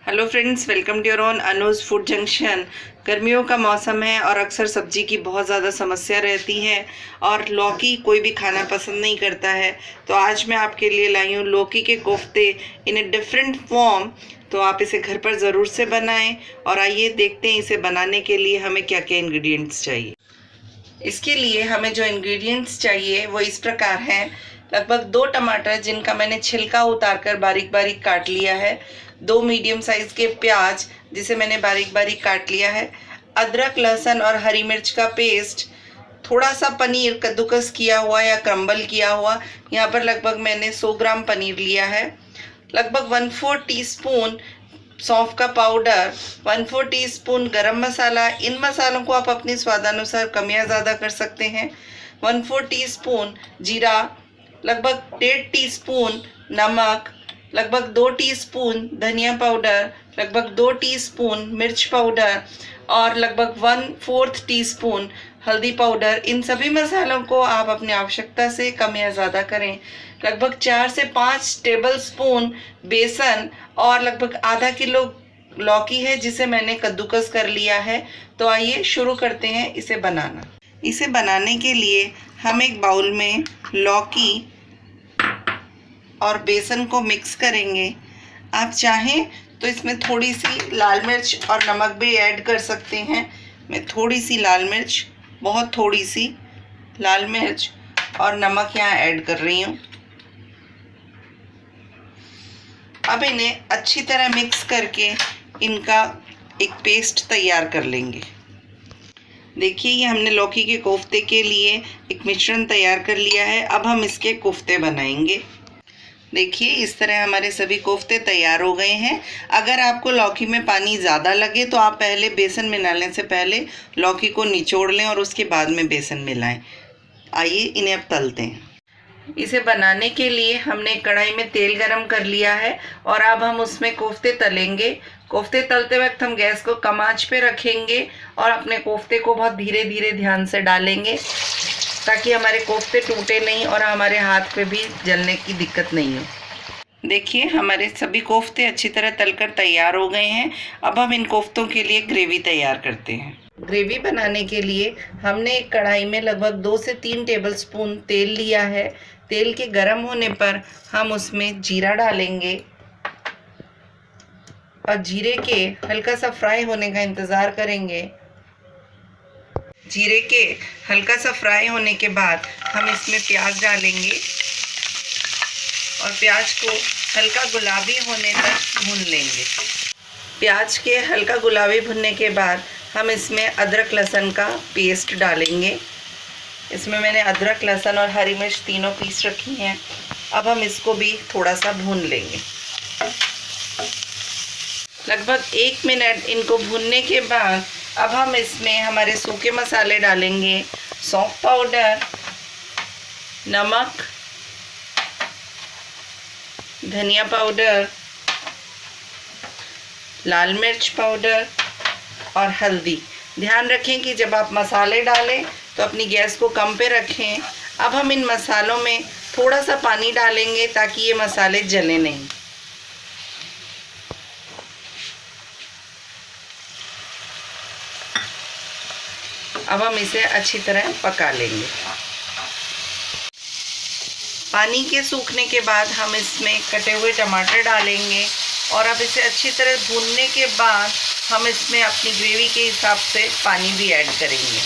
Hello friends, welcome to your own Anuj food junction. गर्मियों का मौसम है और अक्सर सब्जी की बहुत ज़्यादा समस्या रहती है और लौकी कोई भी खाना पसंद नहीं करता है। तो आज मैं आपके लिए लाई हूँ लौकी के कोफ्ते इन ए डिफरेंट फॉर्म। तो आप इसे घर पर ज़रूर से बनाएं और आइए देखते हैं इसे बनाने के लिए हमें क्या क्या इंग्रेडिएंट्स चाहिए। इसके लिए हमें जो इंग्रेडिएंट्स चाहिए वो इस प्रकार हैं। लगभग 2 टमाटर जिनका मैंने छिलका उतारकर बारीक बारीक काट लिया है, 2 मीडियम साइज के प्याज जिसे मैंने बारीक बारीक काट लिया है, अदरक लहसुन और हरी मिर्च का पेस्ट, थोड़ा सा पनीर कद्दूकस किया हुआ या क्रम्बल किया हुआ। यहाँ पर लगभग मैंने 100 ग्राम पनीर लिया है, लगभग 1/4 टीस्पून सौंफ का पाउडर, 1/4 टीस्पून गरम मसाला। इन मसालों को आप अपने स्वादानुसार कम या ज़्यादा कर सकते हैं। 1/4 टीस्पून जीरा, लगभग 1.5 टीस्पून नमक, लगभग 2 टीस्पून धनिया पाउडर, लगभग 2 टीस्पून मिर्च पाउडर और लगभग 1/4 टीस्पून हल्दी पाउडर। इन सभी मसालों को आप अपनी आवश्यकता से कम या ज़्यादा करें। लगभग 4 से 5 टेबल स्पून बेसन और लगभग आधा किलो लौकी है जिसे मैंने कद्दूकस कर लिया है। तो आइए शुरू करते हैं इसे बनाना। इसे बनाने के लिए हम एक बाउल में लौकी और बेसन को मिक्स करेंगे। आप चाहें तो इसमें थोड़ी सी लाल मिर्च और नमक भी ऐड कर सकते हैं। मैं थोड़ी सी लाल मिर्च, बहुत थोड़ी सी लाल मिर्च और नमक यहाँ ऐड कर रही हूँ। अब इन्हें अच्छी तरह मिक्स करके इनका एक पेस्ट तैयार कर लेंगे। देखिए, ये हमने लौकी के कोफ्ते के लिए एक मिश्रण तैयार कर लिया है। अब हम इसके कोफ्ते बनाएंगे। देखिए, इस तरह हमारे सभी कोफ्ते तैयार हो गए हैं। अगर आपको लौकी में पानी ज़्यादा लगे तो आप पहले बेसन मिलाने से पहले लौकी को निचोड़ लें और उसके बाद में बेसन मिलाएं। आइए इन्हें अब तलते हैं। इसे बनाने के लिए हमने कढ़ाई में तेल गरम कर लिया है और अब हम उसमें कोफ्ते तलेंगे। कोफ्ते तलते वक्त हम गैस को कम आंच पे रखेंगे और अपने कोफ्ते को बहुत धीरे धीरे ध्यान से डालेंगे ताकि हमारे कोफ्ते टूटे नहीं और हमारे हाथ पे भी जलने की दिक्कत नहीं हो। देखिए, हमारे सभी कोफ्ते अच्छी तरह तलकर तैयार हो गए हैं। अब हम इन कोफ्तों के लिए ग्रेवी तैयार करते हैं। ग्रेवी बनाने के लिए हमने एक कढ़ाई में लगभग 2 से 3 टेबलस्पून तेल लिया है। तेल के गर्म होने पर हम उसमें जीरा डालेंगे और जीरे के हल्का सा फ्राई होने का इंतज़ार करेंगे। जीरे के हल्का सा फ्राई होने के बाद हम इसमें प्याज डालेंगे और प्याज को हल्का गुलाबी होने तक भून लेंगे। प्याज के हल्का गुलाबी भुनने के बाद हम इसमें अदरक लहसुन का पेस्ट डालेंगे। इसमें मैंने अदरक लहसुन और हरी मिर्च तीनों पीस रखी हैं। अब हम इसको भी थोड़ा सा भून लेंगे। लगभग 1 मिनट इनको भूनने के बाद अब हम इसमें हमारे सूखे मसाले डालेंगे। सौंफ पाउडर, नमक, धनिया पाउडर, लाल मिर्च पाउडर और हल्दी। ध्यान रखें कि जब आप मसाले डालें तो अपनी गैस को कम पे रखें। अब हम इन मसालों में थोड़ा सा पानी डालेंगे ताकि ये मसाले जले नहीं। अब हम इसे अच्छी तरह पका लेंगे। पानी के सूखने के बाद हम इसमें कटे हुए टमाटर डालेंगे और अब इसे अच्छी तरह भूनने के बाद हम इसमें अपनी ग्रेवी के हिसाब से पानी भी ऐड करेंगे।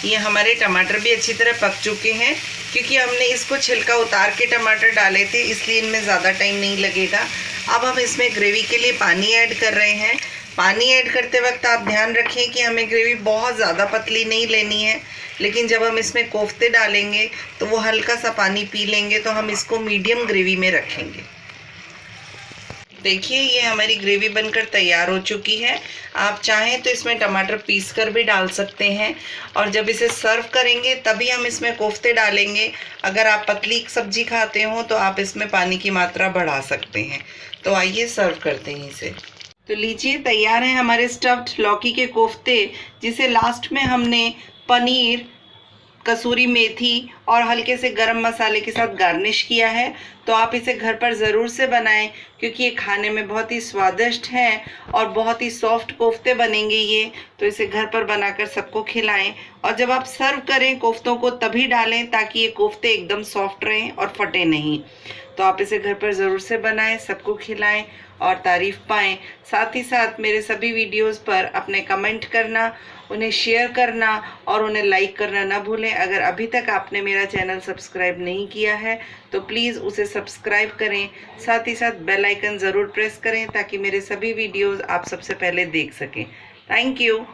ये हमारे टमाटर भी अच्छी तरह पक चुके हैं। क्योंकि हमने इसको छिलका उतार के टमाटर डाले थे इसलिए इनमें ज़्यादा टाइम नहीं लगेगा। अब हम इसमें ग्रेवी के लिए पानी ऐड कर रहे हैं। पानी ऐड करते वक्त आप ध्यान रखें कि हमें ग्रेवी बहुत ज़्यादा पतली नहीं लेनी है, लेकिन जब हम इसमें कोफ्ते डालेंगे तो वो हल्का सा पानी पी लेंगे। तो हम इसको मीडियम ग्रेवी में रखेंगे। देखिए, ये हमारी ग्रेवी बनकर तैयार हो चुकी है। आप चाहें तो इसमें टमाटर पीस कर भी डाल सकते हैं और जब इसे सर्व करेंगे तभी हम इसमें कोफ्ते डालेंगे। अगर आप पतली सब्जी खाते हो तो आप इसमें पानी की मात्रा बढ़ा सकते हैं। तो आइए सर्व करते हैं इसे। तो लीजिए, तैयार है हमारे स्टफ्ड लौकी के कोफ्ते जिसे लास्ट में हमने पनीर कसूरी मेथी और हल्के से गरम मसाले के साथ गार्निश किया है। तो आप इसे घर पर ज़रूर से बनाएं, क्योंकि ये खाने में बहुत ही स्वादिष्ट हैं और बहुत ही सॉफ्ट कोफ्ते बनेंगे ये। तो इसे घर पर बनाकर सबको खिलाएं, और जब आप सर्व करें कोफ्तों को तभी डालें ताकि ये कोफ्ते एकदम सॉफ्ट रहें और फटे नहीं। तो आप इसे घर पर ज़रूर से बनाएं, सबको खिलाएं और तारीफ़ पाएं। साथ ही साथ मेरे सभी वीडियोस पर अपने कमेंट करना, उन्हें शेयर करना और उन्हें लाइक करना ना भूलें। अगर अभी तक आपने मेरा चैनल सब्सक्राइब नहीं किया है तो प्लीज़ उसे सब्सक्राइब करें। साथ ही साथ बेल आइकन ज़रूर प्रेस करें ताकि मेरे सभी वीडियोस आप सबसे पहले देख सकें। Thank you.